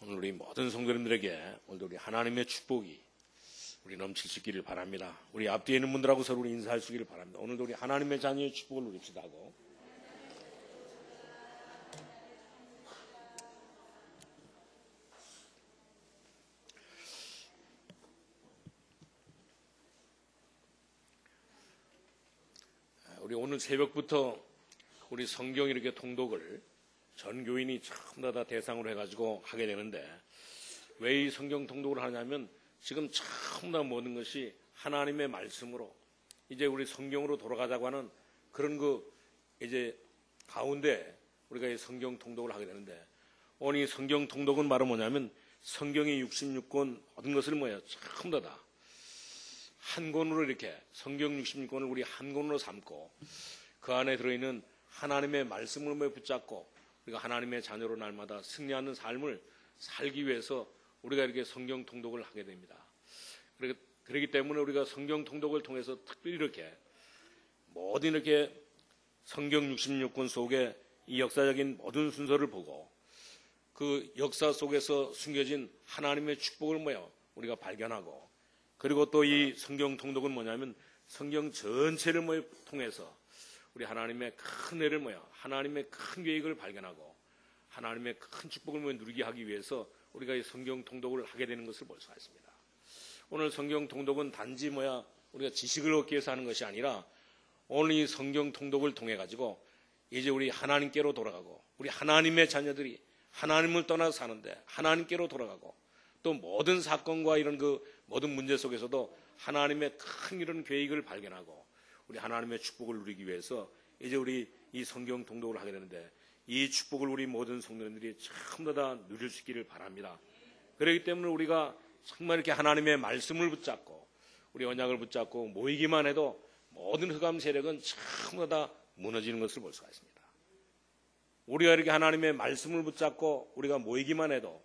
오늘 우리 모든 성도님들에게 오늘도 우리 하나님의 축복이 우리 넘칠 수 있기를 바랍니다. 우리 앞뒤에 있는 분들하고 서로 우리 인사할 수 있기를 바랍니다. 오늘도 우리 하나님의 자녀의 축복을 누립시다 하고 우리 오늘 새벽부터 우리 성경 이렇게 통독을 전 교인이 전부 다 대상으로 해가지고 하게 되는데 왜 이 성경 통독을 하냐면 지금 전부 다 모든 것이 하나님의 말씀으로 이제 우리 성경으로 돌아가자고 하는 그런 이제 가운데 우리가 이 성경 통독을 하게 되는데 오늘 이 성경 통독은 바로 뭐냐면 성경의 66권 모든 것을 전부 다 한 권으로 이렇게 성경 66권을 우리 한 권으로 삼고 그 안에 들어있는 하나님의 말씀을 붙잡고 우리가 하나님의 자녀로 날마다 승리하는 삶을 살기 위해서 우리가 이렇게 성경 통독을 하게 됩니다. 그렇기 때문에 우리가 성경 통독을 통해서 특별히 이렇게 모든 이렇게 성경 66권 속에 이 역사적인 모든 순서를 보고 그 역사 속에서 숨겨진 하나님의 축복을 우리가 발견하고 그리고 또 이 성경 통독은 뭐냐면 성경 전체를 통해서 우리 하나님의 큰 애를 하나님의 큰 계획을 발견하고 하나님의 큰 축복을 누리게 하기 위해서 우리가 이 성경 통독을 하게 되는 것을 볼 수가 있습니다. 오늘 성경 통독은 단지 우리가 지식을 얻기 위해서 하는 것이 아니라 오늘 이 성경 통독을 통해 가지고 이제 우리 하나님께로 돌아가고 우리 하나님의 자녀들이 하나님을 떠나서 사는데 하나님께로 돌아가고 또 모든 사건과 이런 모든 문제 속에서도 하나님의 큰 이런 계획을 발견하고 우리 하나님의 축복을 누리기 위해서 이제 우리 이 성경 통독을 하게 되는데 이 축복을 우리 모든 성도님들이 전부 다 누릴 수 있기를 바랍니다. 그렇기 때문에 우리가 정말 이렇게 하나님의 말씀을 붙잡고 우리 언약을 붙잡고 모이기만 해도 모든 흑암 세력은 전부 다 무너지는 것을 볼 수가 있습니다. 우리가 이렇게 하나님의 말씀을 붙잡고 우리가 모이기만 해도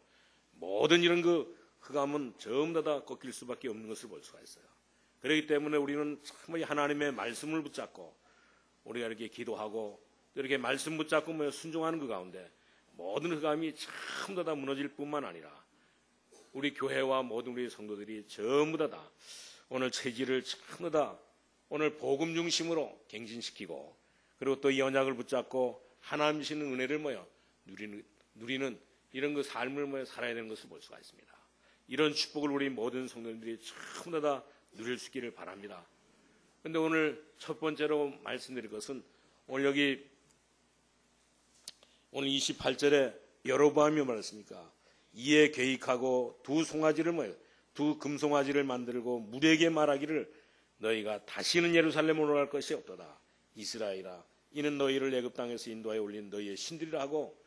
모든 이런 흑암은 전부 다 꺾일 수밖에 없는 것을 볼 수가 있어요. 그렇기 때문에 우리는 참 하나님의 말씀을 붙잡고 우리가 이렇게 기도하고 이렇게 말씀 붙잡고 순종하는 그 가운데 모든 흑암이 전부 다 무너질 뿐만 아니라 우리 교회와 모든 우리 성도들이 전부 다 오늘 체질을 전부 다 오늘 복음 중심으로 갱신시키고 그리고 또 이 언약을 붙잡고 하나님 주시는 은혜를 누리는 이런 삶을 살아야 되는 것을 볼 수가 있습니다. 이런 축복을 우리 모든 성도님들이 전부 다 누릴 수 있기를 바랍니다. 그런데 오늘 첫 번째로 말씀드릴 것은 오늘 여기 오늘 28절에 여로보암이 말했습니까? 이에 계획하고 두 금송아지를 만들고 무리에게 말하기를 너희가 다시는 예루살렘으로 갈 것이 없도다. 이스라엘아 이는 너희를 애굽 땅에서 인도하여 올린 너희의 신들이라 하고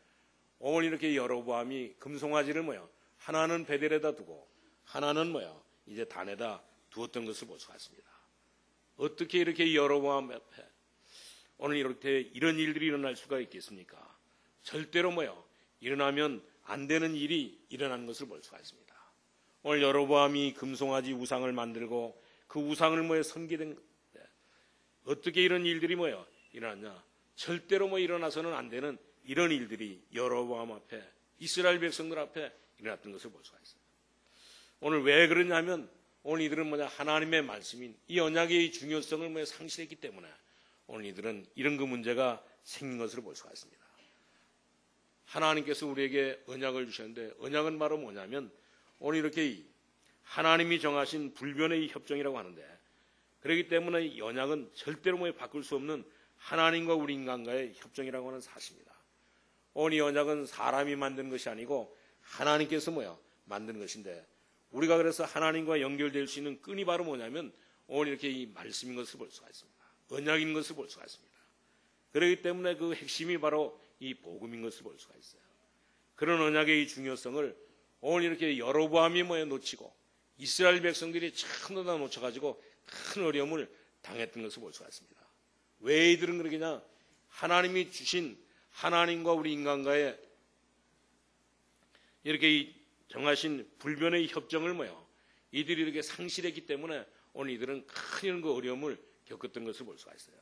오늘 이렇게 여로보암이 금송아지를 하나는 베델에다 두고 하나는 이제 단에다 두었던 것을 볼 수가 있습니다. 어떻게 이렇게 여로보암 앞에 오늘 이렇게 이런 일들이 일어날 수가 있겠습니까? 절대로 일어나면 안 되는 일이 일어나는 것을 볼 수가 있습니다. 오늘 여로보암이 금송아지 우상을 만들고 그 우상을 섬기던 어떻게 이런 일들이 일어났냐? 절대로 일어나서는 안 되는 이런 일들이 여로보암 앞에 이스라엘 백성들 앞에 일어났던 것을 볼 수가 있어요. 오늘 왜 그러냐면 오늘 이들은 하나님의 말씀인 이 언약의 중요성을 상실했기 때문에 오늘 이들은 이런 문제가 생긴 것으로 볼 수가 있습니다. 하나님께서 우리에게 언약을 주셨는데 언약은 바로 뭐냐면 오늘 이렇게 하나님이 정하신 불변의 협정이라고 하는데 그렇기 때문에 이 언약은 절대로 바꿀 수 없는 하나님과 우리 인간과의 협정이라고 하는 사실입니다. 오늘 이 언약은 사람이 만든 것이 아니고 하나님께서 만든 것인데 우리가 그래서 하나님과 연결될 수 있는 끈이 바로 뭐냐면 오늘 이렇게 이 말씀인 것을 볼 수가 있습니다. 언약인 것을 볼 수가 있습니다. 그렇기 때문에 그 핵심이 바로 이 복음인 것을 볼 수가 있어요. 그런 언약의 이 중요성을 오늘 이렇게 여로보암이 놓치고 이스라엘 백성들이 전부 다 놓쳐가지고 큰 어려움을 당했던 것을 볼 수가 있습니다. 왜 이들은 그러겠냐? 하나님이 주신 하나님과 우리 인간과의 이렇게 정하신 불변의 협정을 이들이 이렇게 상실했기 때문에 오늘 이들은 큰 이런 어려움을 겪었던 것을 볼 수가 있어요.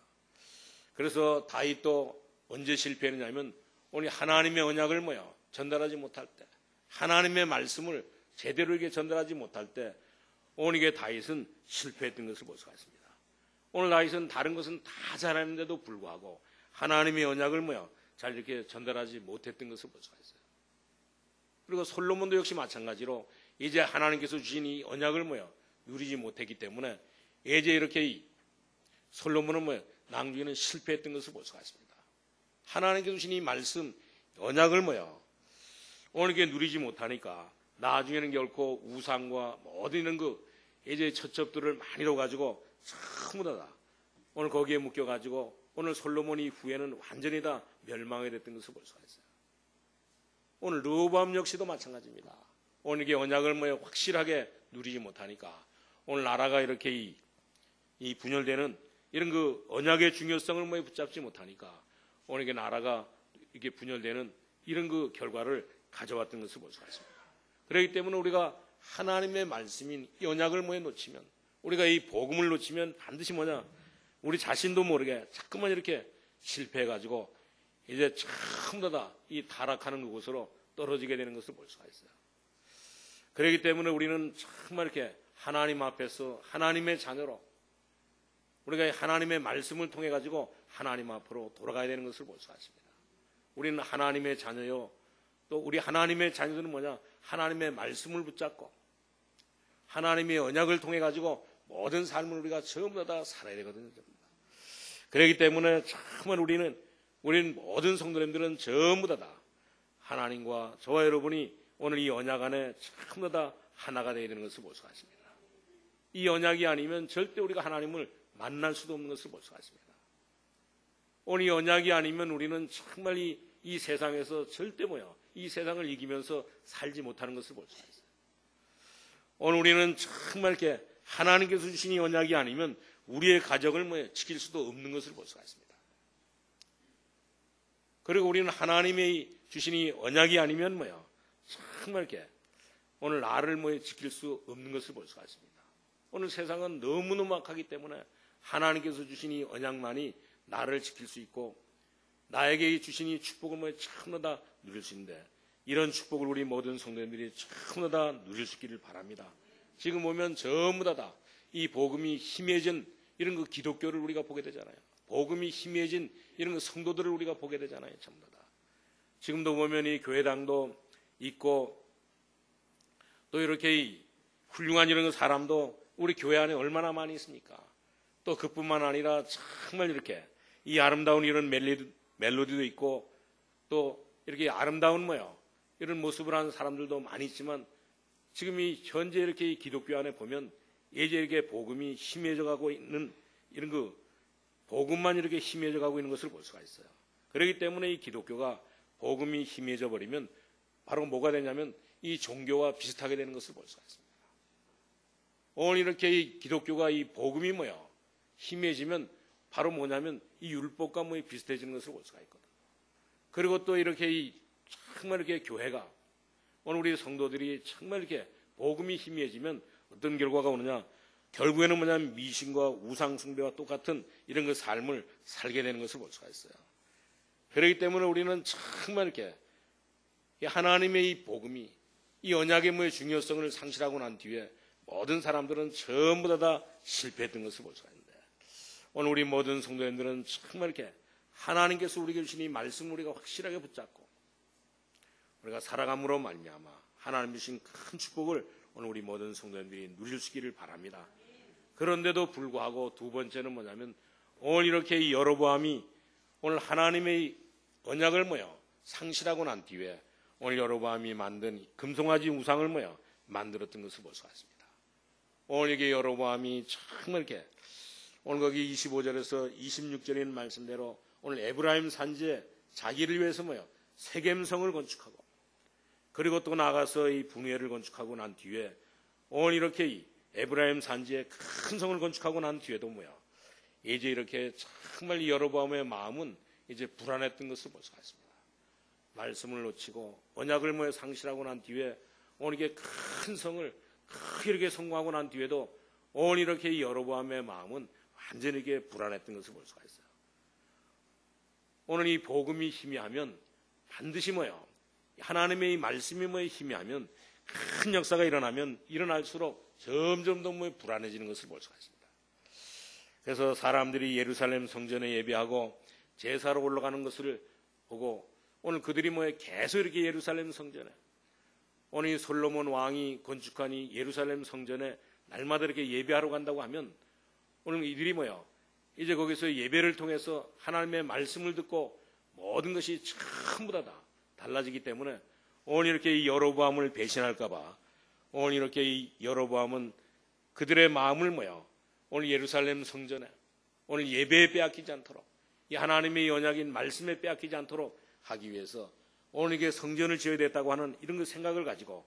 그래서 다윗도 언제 실패했느냐면 오늘 하나님의 언약을 전달하지 못할 때 하나님의 말씀을 제대로 이렇게 전달하지 못할 때 오늘 이게 다윗은 실패했던 것을 볼 수가 있습니다. 오늘 다윗은 다른 것은 다 잘하는데도 불구하고 하나님의 언약을 잘 이렇게 전달하지 못했던 것을 볼 수가 있어요. 그리고 솔로몬도 역시 마찬가지로 이제 하나님께서 주신 이 언약을 누리지 못했기 때문에 이제 이렇게 솔로몬은 낭중에는 실패했던 것을 볼 수가 있습니다. 하나님께서 주신 이 말씀 언약을 오늘 이렇게 누리지 못하니까 나중에는 결코 우상과 모든 이런 이제 처첩들을 많이 넣어가지고 전부 다 오늘 거기에 묶여가지고 오늘 솔로몬이 후에는 완전히 다 멸망하게 됐던 것을 볼 수가 있어요. 오늘 르호보암 역시도 마찬가지입니다. 오늘 이게 언약을 확실하게 누리지 못하니까 오늘 나라가 이렇게 이 분열되는 이런 언약의 중요성을 붙잡지 못하니까 오늘 이게 나라가 이게 분열되는 이런 결과를 가져왔던 것을 볼 수가 있습니다. 그렇기 때문에 우리가 하나님의 말씀인 이 언약을 놓치면 우리가 이 복음을 놓치면 반드시 우리 자신도 모르게 자꾸만 이렇게 실패해가지고 이제 전부 다 이 타락하는 그곳으로 떨어지게 되는 것을 볼 수가 있어요. 그렇기 때문에 우리는 정말 이렇게 하나님 앞에서 하나님의 자녀로 우리가 하나님의 말씀을 통해 가지고 하나님 앞으로 돌아가야 되는 것을 볼 수가 있습니다. 우리는 하나님의 자녀요. 또 우리 하나님의 자녀들은 하나님의 말씀을 붙잡고 하나님의 언약을 통해 가지고 모든 삶을 우리가 전부 다 살아야 되거든요. 그렇기 때문에 정말 우리는 모든 성도님들은 전부 다 하나님과 저와 여러분이 오늘 이 언약 안에 전부 다 하나가 되어야 되는 것을 볼 수가 있습니다. 이 언약이 아니면 절대 우리가 하나님을 만날 수도 없는 것을 볼 수가 있습니다. 오늘 이 언약이 아니면 우리는 정말 이 세상에서 절대 이 세상을 이기면서 살지 못하는 것을 볼 수가 있어요. 오늘 우리는 정말 이렇게 하나님께서 주신 이 언약이 아니면 우리의 가정을 지킬 수도 없는 것을 볼 수가 있습니다. 그리고 우리는 하나님의 주신 이 언약이 아니면 정말 이렇게 오늘 나를 지킬 수 없는 것을 볼 수가 있습니다. 오늘 세상은 너무너무 악하기 때문에 하나님께서 주신 이 언약만이 나를 지킬 수 있고 나에게 주신 이 축복을 전부 다 누릴 수 있는데 이런 축복을 우리 모든 성도님들이 전부 다 누릴 수 있기를 바랍니다. 지금 보면 전부 다 이 복음이 희미해진 이런 기독교를 우리가 보게 되잖아요. 복음이 희미해진 이런 성도들을 우리가 보게 되잖아요. 전부 다. 지금도 보면 이 교회당도 있고 또 이렇게 훌륭한 이런 사람도 우리 교회 안에 얼마나 많이 있습니까? 또 그뿐만 아니라 정말 이렇게 이 아름다운 이런 멜로디도 있고 또 이렇게 아름다운 이런 모습을 하는 사람들도 많이 있지만 지금 이 현재 이렇게 이 기독교 안에 보면 예제 이렇게 복음이 희미해져 가고 있는 이런 복음만 이렇게 희미해져 가고 있는 것을 볼 수가 있어요. 그렇기 때문에 이 기독교가 복음이 희미해져 버리면 바로 뭐가 되냐면 이 종교와 비슷하게 되는 것을 볼 수가 있습니다. 오늘 이렇게 이 기독교가 이 복음이 희미해지면 바로 뭐냐면 이 율법과 비슷해지는 것을 볼 수가 있거든요. 그리고 또 이렇게 정말 이렇게 교회가 오늘 우리 성도들이 정말 이렇게 복음이 희미해지면 어떤 결과가 오느냐? 결국에는 뭐냐면 미신과 우상숭배와 똑같은 이런 삶을 살게 되는 것을 볼 수가 있어요. 그렇기 때문에 우리는 정말 이렇게 하나님의 이 복음이 이 언약의 중요성을 상실하고 난 뒤에 모든 사람들은 전부 다 실패했던 것을 볼 수가 있는데 오늘 우리 모든 성도님들은 정말 이렇게 하나님께서 우리에게 주신 이 말씀을 우리가 확실하게 붙잡고 우리가 살아감으로 말미암아 하나님 주신 큰 축복을 오늘 우리 모든 성도님들이 누릴 수 있기를 바랍니다. 그런데도 불구하고 두 번째는 뭐냐면 오늘 이렇게 이 여로보암이 오늘 하나님의 언약을 상실하고 난 뒤에 오늘 여로보암이 만든 금송아지 우상을 만들었던 것을 볼 수가 있습니다. 오늘 이게 여로보암이 정말 이렇게 오늘 거기 25절에서 26절에 있는 말씀대로 오늘 에브라임 산지에 자기를 위해서 세겜성을 건축하고 그리고 또 나가서 이 분회를 건축하고 난 뒤에 오늘 이렇게 이 에브라임 산지에 큰 성을 건축하고 난 뒤에도 이제 이렇게 정말 이 여로보암의 마음은 이제 불안했던 것을 볼 수가 있습니다. 말씀을 놓치고 언약을 상실하고 난 뒤에 오늘 이게 큰 성을 크게 이렇게 성공하고 난 뒤에도 오늘 이렇게 이 여로보암의 마음은 완전히 이게 불안했던 것을 볼 수가 있어요. 오늘 이 복음이 희미하면 반드시 하나님의 이 말씀이 희미하면 큰 역사가 일어나면 일어날수록 점점 더 불안해지는 것을 볼 수가 있습니다. 그래서 사람들이 예루살렘 성전에 예배하고 제사로 올라가는 것을 보고 오늘 그들이 계속 이렇게 예루살렘 성전에 오늘 이 솔로몬 왕이 건축한 이 예루살렘 성전에 날마다 이렇게 예배하러 간다고 하면 오늘 이들이 이제 거기서 예배를 통해서 하나님의 말씀을 듣고 모든 것이 전부 다 달라지기 때문에 오늘 이렇게 이 여로보암을 배신할까봐 오늘 이렇게 이 여로보암은 그들의 마음을 오늘 예루살렘 성전에 오늘 예배에 빼앗기지 않도록 이 하나님의 언약인 말씀에 빼앗기지 않도록 하기 위해서 오늘 이게 성전을 지어야 됐다고 하는 이런 그 생각을 가지고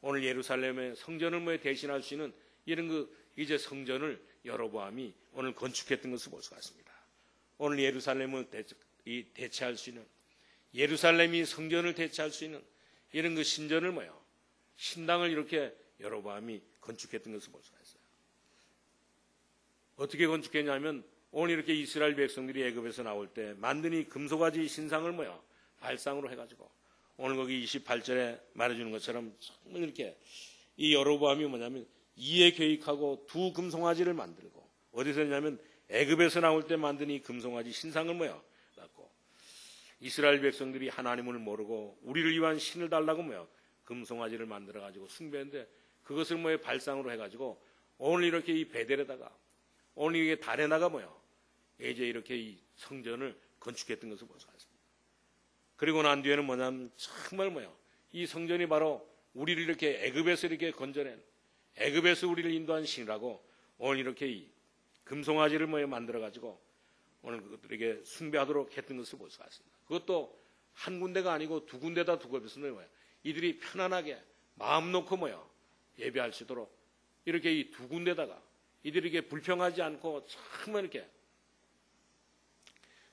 오늘 예루살렘의 성전을 대신할 수 있는 이런 그 이제 성전을 여로보암이 오늘 건축했던 것을 볼 수가 있습니다. 오늘 예루살렘을 대체할 수 있는 예루살렘이 성전을 대체할 수 있는 이런 그 신전을 신당을 이렇게 여로보암이 건축했던 것을 볼 수가 있어요. 어떻게 건축했냐면 오늘 이렇게 이스라엘 백성들이 애굽에서 나올 때 만든 이 금송아지 신상을 발상으로 해가지고 오늘 거기 28절에 말해주는 것처럼 정말 이렇게 이 여로보암이 이에 계획하고 두 금송아지를 만들고 어디서 했냐면 애굽에서 나올 때 만든 이 금송아지 신상을 갖고 이스라엘 백성들이 하나님을 모르고 우리를 위한 신을 달라고 금송아지를 만들어 가지고 숭배했는데 그것을 발상으로 해가지고 오늘 이렇게 이 베델에다가 오늘 이게 달에다가 이제 이렇게 이 성전을 건축했던 것을 볼 수가 있습니다. 그리고 난 뒤에는 정말 이 성전이 바로 우리를 이렇게 애굽에서 이렇게 건져낸 애굽에서 우리를 인도한 신이라고 오늘 이렇게 이 금송아지를 만들어 가지고 오늘 그들에게 숭배하도록 했던 것을 볼 수가 있습니다. 그것도 한 군데가 아니고 두 군데다 두고 있으면 이들이 편안하게 마음 놓고 예배할 수 있도록 이렇게 이 두 군데다가 이들에게 불평하지 않고 정말 이렇게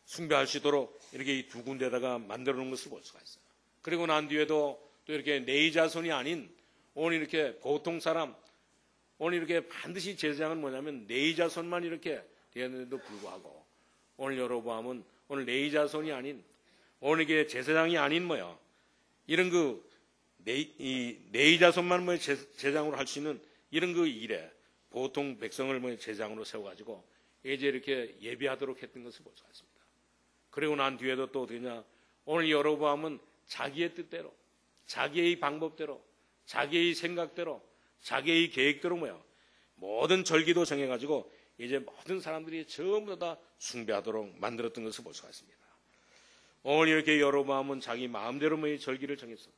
숭배할 수 있도록 이렇게 이 두 군데다가 만들어 놓은 것을 볼 수가 있어요. 그리고 난 뒤에도 또 이렇게 네 자손이 아닌 오늘 이렇게 보통 사람 오늘 이렇게 반드시 제사장은 뭐냐면 네 자손만 이렇게 되었는데도 불구하고 오늘 여로보암은 오늘 네 자손이 아닌 오늘 이게 제사장이 아닌 이런 그 네 자손만 제사장으로 할 수 있는 이런 그 일에 보통 백성을 제사장으로 세워가지고 이제 이렇게 예배하도록 했던 것을 볼 수가 있습니다. 그리고 난 뒤에도 또 어떻게냐 오늘 여로보암은 자기의 뜻대로 자기의 방법대로 자기의 생각대로 자기의 계획대로 모든 절기도 정해가지고 이제 모든 사람들이 전부 다 숭배하도록 만들었던 것을 볼 수가 있습니다. 오늘 이렇게 여로보암은 자기 마음대로 절기를 정했어.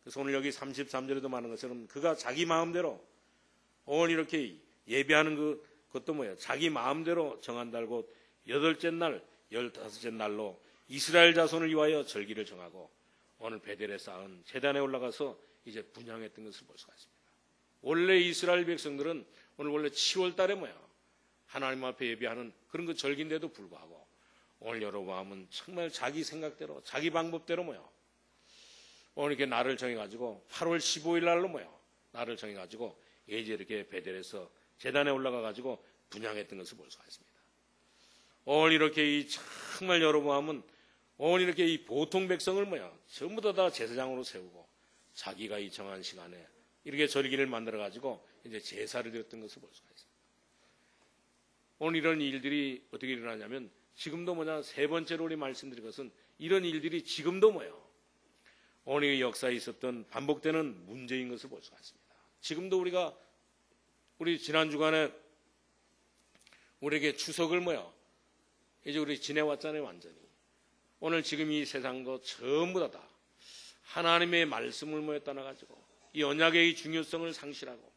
그래서 오늘 여기 33절에도 말하는 것처럼 그가 자기 마음대로 오늘 이렇게 예배하는 그것도 자기 마음대로 정한다고 8째 날 15째 날로 이스라엘 자손을 위하여 절기를 정하고 오늘 베델에 쌓은 제단에 올라가서 이제 분향했던 것을 볼 수가 있습니다. 원래 이스라엘 백성들은 오늘 원래 10월 달에 하나님 앞에 예배하는 그런 그 절기인데도 불구하고 오늘 여로보암은 정말 자기 생각대로 자기 방법대로 오늘 이렇게 날을 정해가지고 8월 15일 날로 날을 정해가지고 이제 이렇게 베델에서 제단에 올라가가지고 분향했던 것을 볼 수가 있습니다. 오늘 이렇게 정말 여로보암은 오늘 이렇게 이 보통 백성을 전부 다 제사장으로 세우고 자기가 이 정한 시간에 이렇게 절기를 만들어가지고 이제 제사를 드렸던 것을 볼 수가 있습니다. 오늘 이런 일들이 어떻게 일어나냐면 지금도 세 번째로 우리 말씀드린 것은 이런 일들이 지금도 오늘 역사에 있었던 반복되는 문제인 것을 볼 수가 있습니다. 지금도 우리 지난 주간에 우리에게 추석을 이제 우리 지내왔잖아요, 완전히. 오늘 지금 이 세상도 전부 다 하나님의 말씀을 떠나가지고 이 언약의 중요성을 상실하고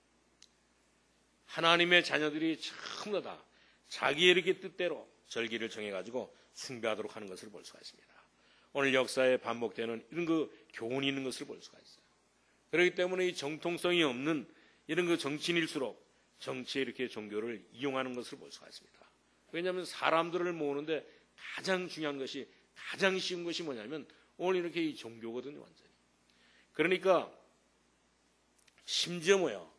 하나님의 자녀들이 전부 다 자기의 이렇게 뜻대로 절기를 정해가지고 숭배하도록 하는 것을 볼 수가 있습니다. 오늘 역사에 반복되는 이런 그 교훈이 있는 것을 볼 수가 있어요. 그렇기 때문에 이 정통성이 없는 이런 그 정치인일수록 정치에 이렇게 종교를 이용하는 것을 볼 수가 있습니다. 왜냐하면 사람들을 모으는데 가장 중요한 것이 가장 쉬운 것이 뭐냐면 오늘 이렇게 이 종교거든요, 완전히. 그러니까 심지어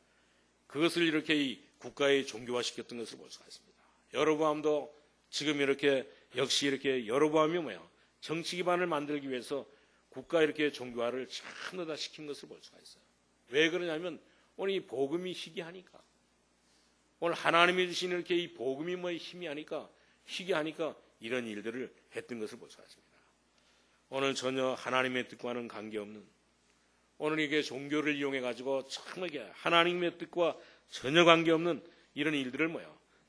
그것을 이렇게 이 국가의 종교화시켰던 것을 볼 수가 있습니다. 여로보암도 지금 이렇게 역시 이렇게 여로보암이 정치 기반을 만들기 위해서 국가 이렇게 종교화를 전부 다 시킨 것을 볼 수가 있어요. 왜 그러냐면 오늘 이 복음이 희귀하니까, 오늘 하나님이 주신 이렇게 이 복음이 뭐 힘이 하니까, 희귀하니까 이런 일들을 했던 것을 볼 수가 있습니다. 오늘 전혀 하나님의 뜻과는 관계없는, 오늘 이게 종교를 이용해 가지고 정말 하나님의 뜻과 전혀 관계없는 이런 일들을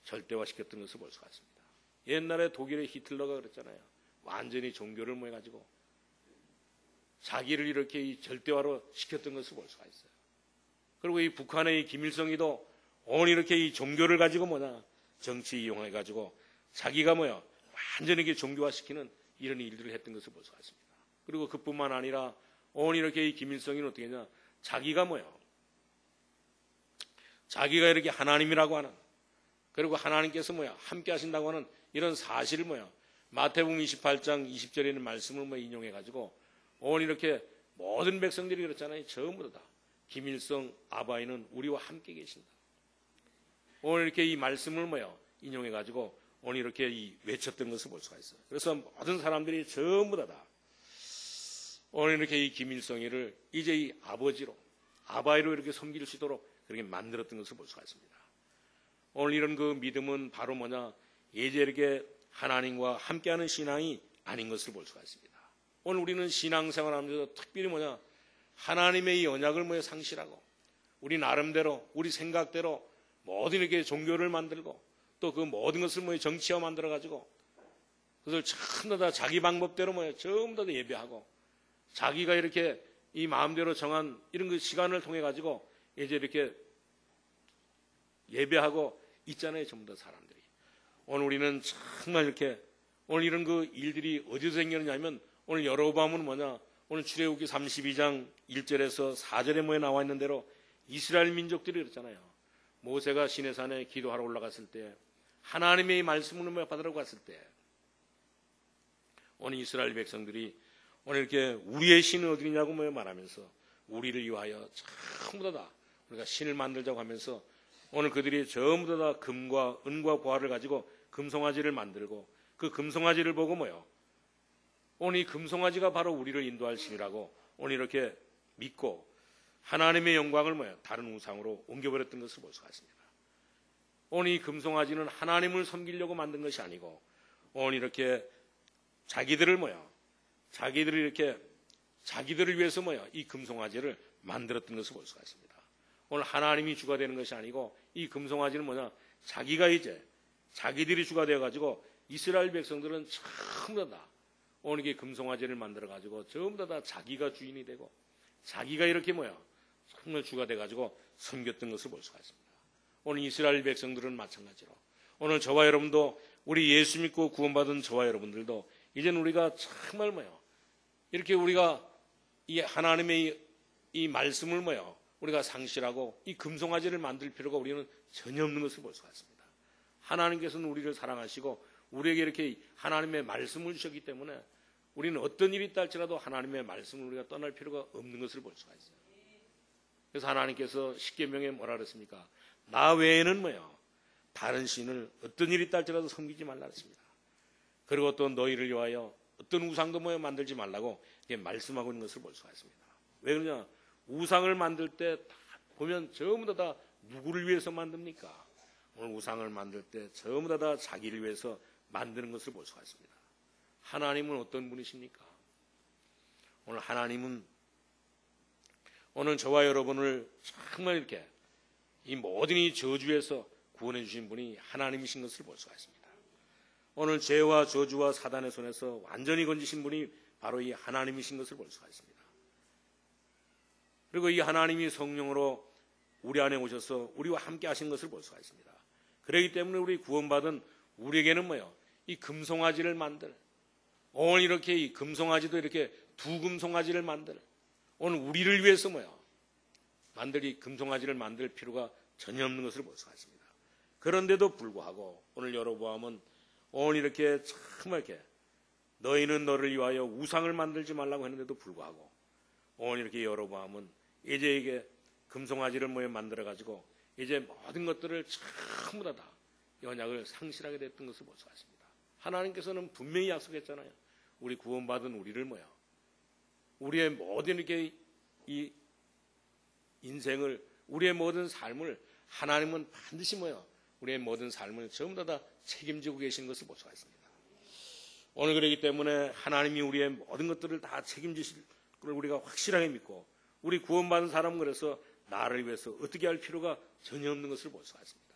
절대화시켰던 것을 볼 수가 있습니다. 옛날에 독일의 히틀러가 그랬잖아요. 완전히 종교를 모여 가지고 자기를 이렇게 이 절대화로 시켰던 것을 볼 수가 있어요. 그리고 이 북한의 이 김일성이도 오늘 이렇게 이 종교를 가지고 정치 이용해 가지고 자기가 완전히 이렇게 종교화시키는 이런 일들을 했던 것을 볼 수가 있습니다. 그리고 그뿐만 아니라 오늘 이렇게 이 김일성이는 어떻게 했냐? 자기가 자기가 이렇게 하나님이라고 하는, 그리고 하나님께서 함께 하신다고 하는 이런 사실을 마태복음 28장 20절에 있는 말씀을 인용해 가지고 오늘 이렇게 모든 백성들이 그렇잖아요. 전부 다 김일성 아바이는 우리와 함께 계신다. 오늘 이렇게 이 말씀을 인용해 가지고 오늘 이렇게 외쳤던 것을 볼 수가 있어요. 그래서 모든 사람들이 전부 다 오늘 이렇게 이 김일성이를 이제 이 아버지로, 아바이로 이렇게 섬길 수 있도록 그렇게 만들었던 것을 볼 수가 있습니다. 오늘 이런 그 믿음은 바로 이제 이렇게 하나님과 함께하는 신앙이 아닌 것을 볼 수가 있습니다. 오늘 우리는 신앙생활 하면서 특별히 하나님의 이 언약을 상실하고 우리 나름대로, 우리 생각대로 모든 이렇게 종교를 만들고 또 그 모든 것을 정치화 만들어 가지고 그것을 전부 다 자기 방법대로 전부 다 예배하고 자기가 이렇게 이 마음대로 정한 이런 그 시간을 통해 가지고 이제 이렇게 예배하고 있잖아요. 전부 다 사람들이. 오늘 우리는 정말 이렇게 오늘 이런 그 일들이 어디서 생기느냐면 오늘 여로보암은 오늘 출애굽기 32장 1절에서 4절에 나와 있는 대로 이스라엘 민족들이 그랬잖아요. 모세가 시내산에 기도하러 올라갔을 때 하나님의 말씀을 받으러 갔을 때 오늘 이스라엘 백성들이 오늘 이렇게 우리의 신은 어디냐고 말하면서 우리를 위하여 전부 다 우리가 신을 만들자고 하면서 오늘 그들이 전부 다 금과 은과 보화를 가지고 금송아지를 만들고 그 금송아지를 보고 오늘 이 금송아지가 바로 우리를 인도할 신이라고 오늘 이렇게 믿고 하나님의 영광을 다른 우상으로 옮겨버렸던 것을 볼 수가 있습니다. 오늘 이 금송아지는 하나님을 섬기려고 만든 것이 아니고 오늘 이렇게 자기들을 이렇게 자기들을 위해서 이 금송아지를 만들었던 것을 볼 수가 있습니다. 오늘 하나님이 주가 되는 것이 아니고 이 금송아지는 자기가 이제 자기들이 주가 되어 가지고 이스라엘 백성들은 전부 다 오늘 이 금송아지를 만들어 가지고 전부 다 자기가 주인이 되고 자기가 이렇게 정말 주가 돼 가지고 섬겼던 것을 볼 수가 있습니다. 오늘 이스라엘 백성들은 마찬가지로 오늘 저와 여러분도 우리 예수 믿고 구원받은 저와 여러분들도 이제는 우리가 정말 이렇게 우리가 이 하나님의 이 말씀을 우리가 상실하고 이 금송아지를 만들 필요가 우리는 전혀 없는 것을 볼 수가 있습니다. 하나님께서는 우리를 사랑하시고 우리에게 이렇게 하나님의 말씀을 주셨기 때문에 우리는 어떤 일이 있다 할지라도 하나님의 말씀을 우리가 떠날 필요가 없는 것을 볼 수가 있어요. 그래서 하나님께서 십계명에 뭐라 그랬습니까? 나 외에는 다른 신을 어떤 일이 있다 할지라도 섬기지 말라 그랬습니다. 그리고 또 너희를 위하여 어떤 우상도 만들지 말라고 말씀하고 있는 것을 볼 수가 있습니다. 왜 그러냐? 우상을 만들 때 보면 전부 다 누구를 위해서 만듭니까? 오늘 우상을 만들 때 전부 다 자기를 위해서 만드는 것을 볼 수가 있습니다. 하나님은 어떤 분이십니까? 오늘 하나님은 오늘 저와 여러분을 정말 이렇게 이 모든 이 저주에서 구원해 주신 분이 하나님이신 것을 볼 수가 있습니다. 오늘 죄와 저주와 사단의 손에서 완전히 건지신 분이 바로 이 하나님이신 것을 볼 수가 있습니다. 그리고 이 하나님이 성령으로 우리 안에 오셔서 우리와 함께 하신 것을 볼 수가 있습니다. 그렇기 때문에 우리 구원받은 우리에게는 이 금송아지를 만들, 오늘 이렇게 이 금송아지도 이렇게 두 금송아지를 만들, 오늘 우리를 위해서 만들 이 금송아지를 만들 필요가 전혀 없는 것을 볼 수가 있습니다. 그런데도 불구하고 오늘 여로보암은 오늘 이렇게 정말 이렇게 너희는 너를 위하여 우상을 만들지 말라고 했는데도 불구하고 오늘 이렇게 여로보암은 이제 이게 금송아지를 만들어 가지고 이제 모든 것들을 전부 다 언약을 상실하게 됐던 것을 볼 수가 있습니다. 하나님께서는 분명히 약속했잖아요. 우리 구원받은 우리를 우리의 모든 이렇게 이 인생을, 우리의 모든 삶을 하나님은 반드시 우리의 모든 삶을 전부 다 책임지고 계신 것을 볼 수가 있습니다. 오늘 그렇기 때문에 하나님이 우리의 모든 것들을 다 책임지실 걸 우리가 확실하게 믿고, 우리 구원받은 사람은 그래서 나를 위해서 어떻게 할 필요가 전혀 없는 것을 볼 수가 있습니다.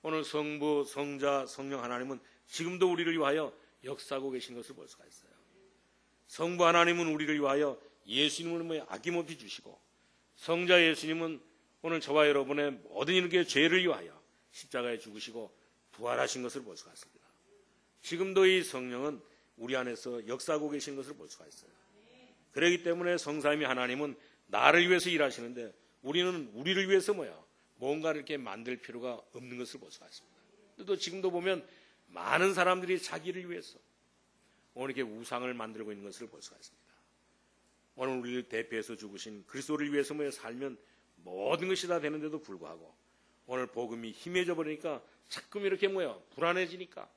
오늘 성부, 성자, 성령 하나님은 지금도 우리를 위하여 역사하고 계신 것을 볼 수가 있어요. 성부 하나님은 우리를 위하여 예수님을 아낌없이 주시고, 성자 예수님은 오늘 저와 여러분의 모든 이렇게 죄를 위하여 십자가에 죽으시고 부활하신 것을 볼 수가 있습니다. 지금도 이 성령은 우리 안에서 역사하고 계신 것을 볼 수가 있어요. 그렇기 때문에 성삼위 하나님은 나를 위해서 일하시는데, 우리는 우리를 위해서 뭔가 이렇게 만들 필요가 없는 것을 볼 수가 있습니다. 또 지금도 보면 많은 사람들이 자기를 위해서 오늘 이렇게 우상을 만들고 있는 것을 볼 수가 있습니다. 오늘 우리를 대표해서 죽으신 그리스도를 위해서 살면 모든 것이 다 되는데도 불구하고, 오늘 복음이 희미해져 버리니까 자꾸 이렇게 불안해지니까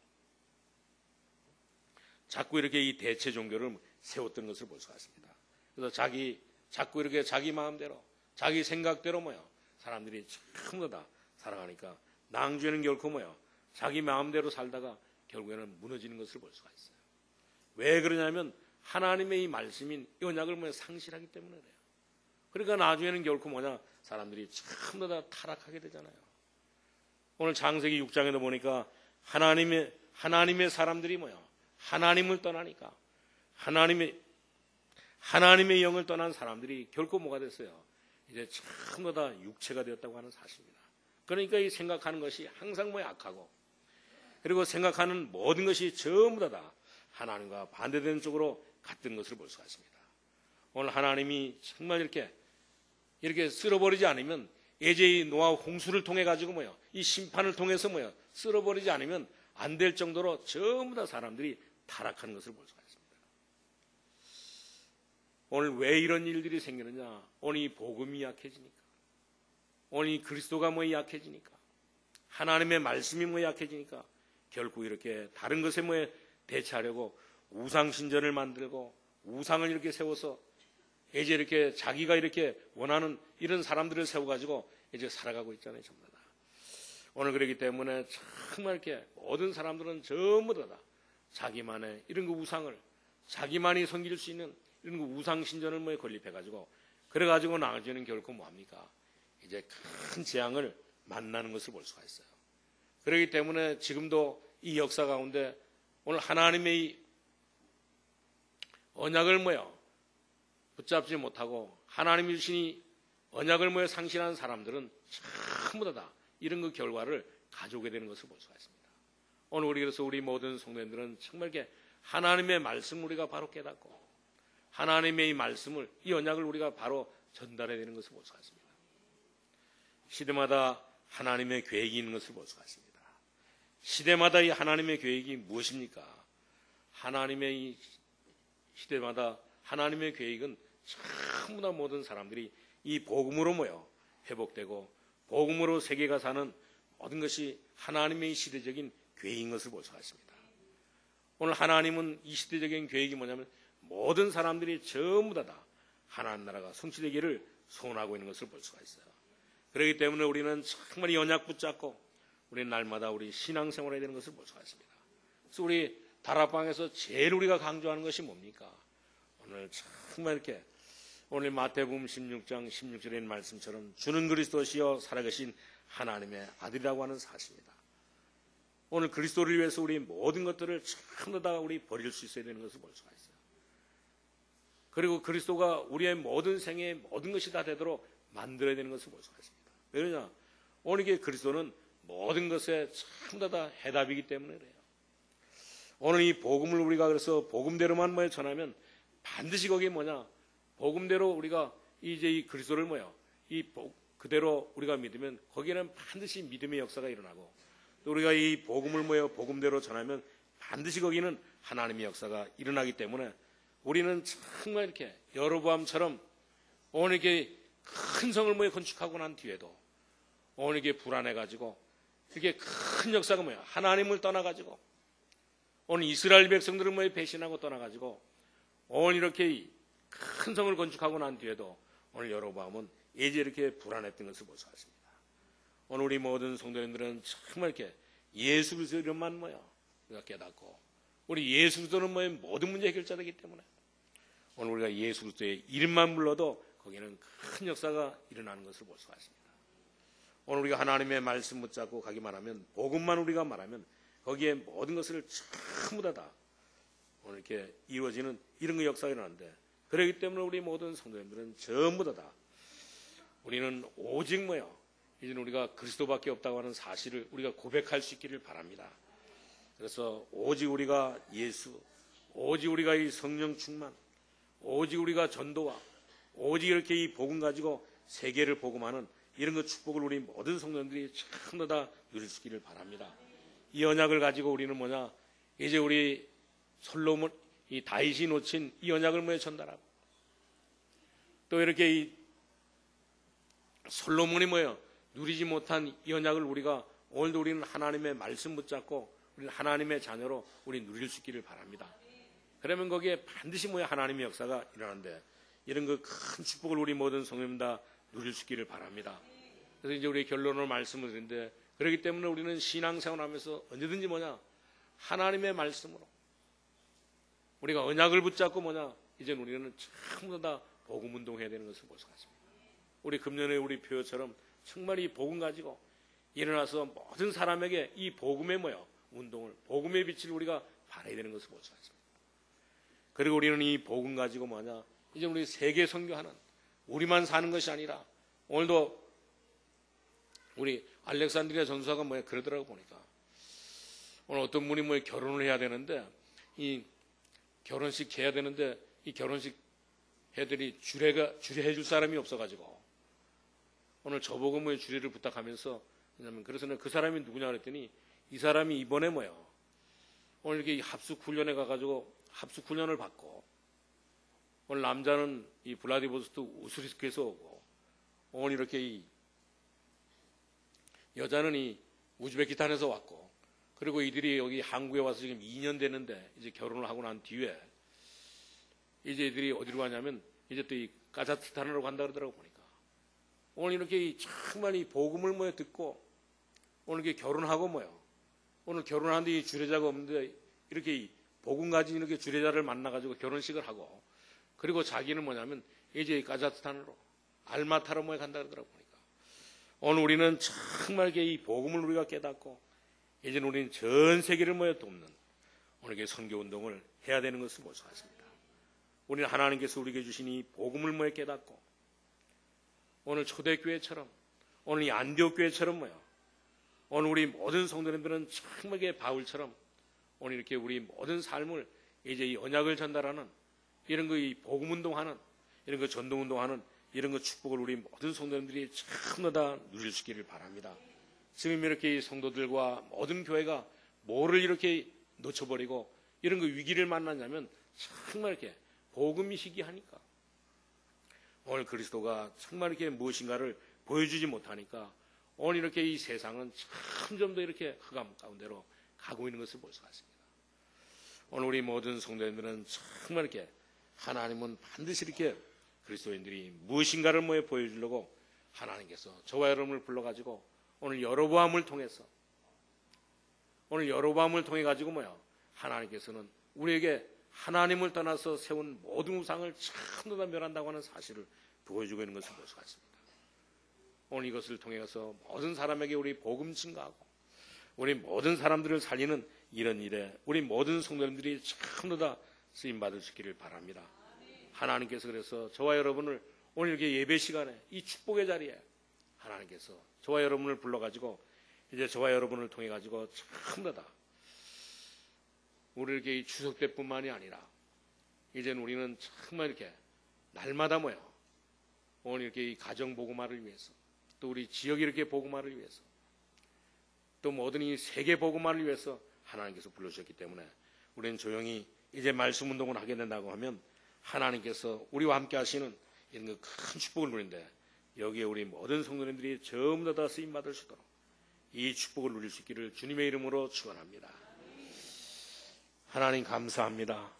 자꾸 이렇게 이 대체 종교를 세웠던 것을 볼 수가 있습니다. 그래서 자꾸 이렇게 자기 마음대로, 자기 생각대로 사람들이 전부 다 살아가니까 낭주에는 결코 자기 마음대로 살다가 결국에는 무너지는 것을 볼 수가 있어요. 왜 그러냐면 하나님의 이 말씀인 이 언약을 상실하기 때문에 그래요. 그러니까 나중에는 결코 사람들이 전부 다 타락하게 되잖아요. 오늘 창세기 6장에도 보니까 하나님의 사람들이 하나님을 떠나니까 하나님의 영을 떠난 사람들이 결코 뭐가 됐어요? 이제 전부 다 육체가 되었다고 하는 사실입니다. 그러니까 이 생각하는 것이 항상 악하고, 그리고 생각하는 모든 것이 전부 다 하나님과 반대되는 쪽으로 갔던 것을 볼 수가 있습니다. 오늘 하나님이 정말 이렇게 쓸어버리지 않으면, 예제의 노아 홍수를 통해 가지고 이 심판을 통해서 쓸어버리지 않으면 안 될 정도로 전부 다 사람들이 타락하는 것을 볼 수가 있습니다. 오늘 왜 이런 일들이 생기느냐? 오늘 이 복음이 약해지니까, 오늘 이 그리스도가 약해지니까, 하나님의 말씀이 약해지니까 결국 이렇게 다른 것에 대체하려고 우상신전을 만들고 우상을 이렇게 세워서 이제 이렇게 자기가 이렇게 원하는 이런 사람들을 세워가지고 이제 살아가고 있잖아요, 전부 다. 오늘 그렇기 때문에 정말 이렇게 모든 사람들은 전부 다 자기만의 이런 거 우상을, 자기만이 섬길 수 있는 이런 거 우상신전을 건립해가지고, 그래가지고 나중에는 결코 뭐합니까? 이제 큰 재앙을 만나는 것을 볼 수가 있어요. 그렇기 때문에 지금도 이 역사 가운데 오늘 하나님의 이 언약을 붙잡지 못하고 하나님이 주신 이 언약을 상실하는 사람들은 전부 다 이런 그 결과를 가져오게 되는 것을 볼 수가 있습니다. 오늘 그래서 우리 모든 성도님들은 정말 이렇게 하나님의 말씀을 우리가 바로 깨닫고, 하나님의 이 말씀을, 이 언약을 우리가 바로 전달해야 되는 것을 볼 수가 있습니다. 시대마다 하나님의 계획이 있는 것을 볼 수가 있습니다. 시대마다 이 하나님의 계획이 무엇입니까? 하나님의 이 시대마다 하나님의 계획은 전부 다 모든 사람들이 이 복음으로 회복되고 복음으로 세계가 사는 모든 것이 하나님의 시대적인 계획인 것을 볼 수가 있습니다. 오늘 하나님은 이 시대적인 계획이 뭐냐면 모든 사람들이 전부 다 하나님 나라가 성취되기를 소원하고 있는 것을 볼 수가 있어요. 그렇기 때문에 우리는 정말 이 언약 붙잡고 우리는 날마다 우리 신앙생활을 해야 되는 것을 볼 수가 있습니다. 그래서 우리 다락방에서 제일 우리가 강조하는 것이 뭡니까? 오늘 정말 이렇게 오늘 마태복음 16장 16절에 있는 말씀처럼 주는 그리스도시여 살아계신 하나님의 아들이라고 하는 사실입니다. 오늘 그리스도를 위해서 우리 모든 것들을 전부 다 우리 버릴 수 있어야 되는 것을 볼 수가 있어요. 그리고 그리스도가 우리의 모든 생애의 모든 것이 다 되도록 만들어야 되는 것을 볼 수가 있습니다. 왜냐? 오늘 이게 그리스도는 모든 것에 전부 다 해답이기 때문에 그래요. 오늘 이 복음을 우리가 그래서 복음대로만 전하면 반드시 거기에 복음대로 우리가 이제 이 그리스도를 그대로 우리가 믿으면 거기에는 반드시 믿음의 역사가 일어나고, 또 우리가 이 복음을 복음대로 전하면 반드시 거기는 하나님의 역사가 일어나기 때문에 우리는 정말 이렇게 여로보암처럼 오늘 이렇게 큰 성을 건축하고 난 뒤에도 오늘 이게 불안해가지고 이렇게 큰 역사가 하나님을 떠나가지고 오늘 이스라엘 백성들을 배신하고 떠나가지고 오늘 이렇게 큰 성을 건축하고 난 뒤에도 오늘 여로보암은 이제 이렇게 불안했던 것을 볼 수 있습니다. 오늘 우리 모든 성도님들은 정말 이렇게 예수 그리스도 이름만 우리가 깨닫고 우리 예수 그리스도는 모든 문제 해결자이기 때문에 오늘 우리가 예수 그리스도의 이름만 불러도 거기는 큰 역사가 일어나는 것을 볼 수가 있습니다. 오늘 우리가 하나님의 말씀 붙잡고 가기만 하면 복음만 우리가 말하면 거기에 모든 것을 전부 다 오늘 이렇게 이루어지는 이런 그 역사가 일어나는데 그렇기 때문에 우리 모든 성도님들은 전부 다 우리는 오직 이제는 우리가 그리스도밖에 없다고 하는 사실을 우리가 고백할 수 있기를 바랍니다. 그래서 오직 우리가 예수, 오직 우리가 이 성령 충만, 오직 우리가 전도와 오직 이렇게 이 복음 가지고 세계를 복음하는 이런 그 축복을 우리 모든 성도님들이 전부 다 누릴 수 있기를 바랍니다. 이 언약을 가지고 우리는 이제 우리 솔로몬 이 다윗이 놓친 이 언약을 전달하고 또 이렇게 이 솔로몬이 누리지 못한 이 언약을 우리가 오늘도 우리는 하나님의 말씀 붙잡고 우리는 하나님의 자녀로 우리 누릴 수 있기를 바랍니다. 그러면 거기에 반드시 하나님의 역사가 일어나는데 이런 그 큰 축복을 우리 모든 성도님 다 누릴 수 있기를 바랍니다. 그래서 이제 우리 결론으로 말씀을 드리는데 그렇기 때문에 우리는 신앙생활하면서 언제든지 하나님의 말씀으로 우리가 언약을 붙잡고 이제는 우리는 전부 다 복음 운동해야 되는 것을 볼 수 있습니다. 우리 금년에 우리 표처럼 정말 이 복음 가지고 일어나서 모든 사람에게 이 복음의 운동을 복음의 빛을 우리가 발해야 되는 것을 볼 수 있습니다. 그리고 우리는 이 복음 가지고 이제 우리 세계 선교하는 우리만 사는 것이 아니라 오늘도 우리 알렉산드리아 전수사가 그러더라고 보니까 오늘 어떤 분이 결혼을 해야 되는데 이 결혼식 해야 되는데 이 결혼식 애들이 주례해 줄 사람이 없어가지고 오늘 저보고 주례를 부탁하면서 그래서 그 사람이 누구냐 그랬더니 이 사람이 이번에 오늘 이렇게 합숙 훈련에 가가지고 합숙 훈련을 받고 오늘 남자는 이 블라디보스토크 우스리스크에서 오고 오늘 이렇게 이 여자는 이 우즈베키스탄에서 왔고 그리고 이들이 여기 한국에 와서 지금 2년 됐는데 이제 결혼을 하고 난 뒤에 이제 이들이 어디로 가냐면 이제 또 이 카자흐스탄으로 간다 그러더라고 보니까 오늘 이렇게 정말 이 복음을 듣고 오늘 이렇게 결혼하고 오늘 결혼하는데 이 주례자가 없는데 이렇게 이 복음 가진 이렇게 주례자를 만나가지고 결혼식을 하고 그리고 자기는 이제 카자흐스탄으로 알마타로 간다 그러더라고 보니까 오늘 우리는 정말 이 복음을 우리가 깨닫고 이제는 우리는 전 세계를 돕는 오늘 이렇게 선교 운동을 해야 되는 것을 볼 수 있습니다. 우리는 하나님께서 우리에게 주신 이 복음을 깨닫고 오늘 초대교회처럼 오늘 이 안디옥 교회처럼 오늘 우리 모든 성도님들은 정말 바울처럼 오늘 이렇게 우리 모든 삶을 이제 이 언약을 전달하는 이런 이 복음 운동하는 이런 그 전도 운동하는 이런 그 축복을 우리 모든 성도님들이 전부 다 누릴 수 있기를 바랍니다. 지금 이렇게 성도들과 모든 교회가 뭐를 이렇게 놓쳐버리고 이런 그 위기를 만났냐면 정말 이렇게 복음이 희귀하니까 오늘 그리스도가 정말 이렇게 무엇인가를 보여주지 못하니까 오늘 이렇게 이 세상은 점점 더 이렇게 흑암 가운데로 가고 있는 것을 볼 수가 있습니다. 오늘 우리 모든 성도님들은 정말 이렇게 하나님은 반드시 이렇게 그리스도인들이 무엇인가를 보여주려고 하나님께서 저와 여러분을 불러가지고 오늘 여로보암을 통해서 오늘 여로보암을 통해 가지고 하나님께서는 우리에게 하나님을 떠나서 세운 모든 우상을 전부 다 멸한다고 하는 사실을 보여주고 있는 것을 볼 수가 있습니다. 오늘 이것을 통해서 모든 사람에게 우리 복음 증가하고 우리 모든 사람들을 살리는 이런 일에 우리 모든 성도님들이 전부 다 쓰임받을 수 있기를 바랍니다. 하나님께서 그래서 저와 여러분을 오늘 이렇게 예배 시간에 이 축복의 자리에 하나님께서 저와 여러분을 불러가지고 이제 저와 여러분을 통해 가지고 전부 다 우리 이렇게 이 추석 때뿐만이 아니라 이제는 우리는 정말 이렇게 날마다 오늘 이렇게 이 가정 복음화를 위해서 또 우리 지역 이렇게 복음화를 위해서 또 모든 이 세계 복음화를 위해서 하나님께서 불러주셨기 때문에 우리는 조용히 이제 말씀 운동을 하게 된다고 하면 하나님께서 우리와 함께 하시는 이런 큰 축복을 누리는데 여기에 우리 모든 성도님들이 전부 다 쓰임 받을 수 있도록 이 축복을 누릴 수 있기를 주님의 이름으로 축원합니다. 하나님 감사합니다.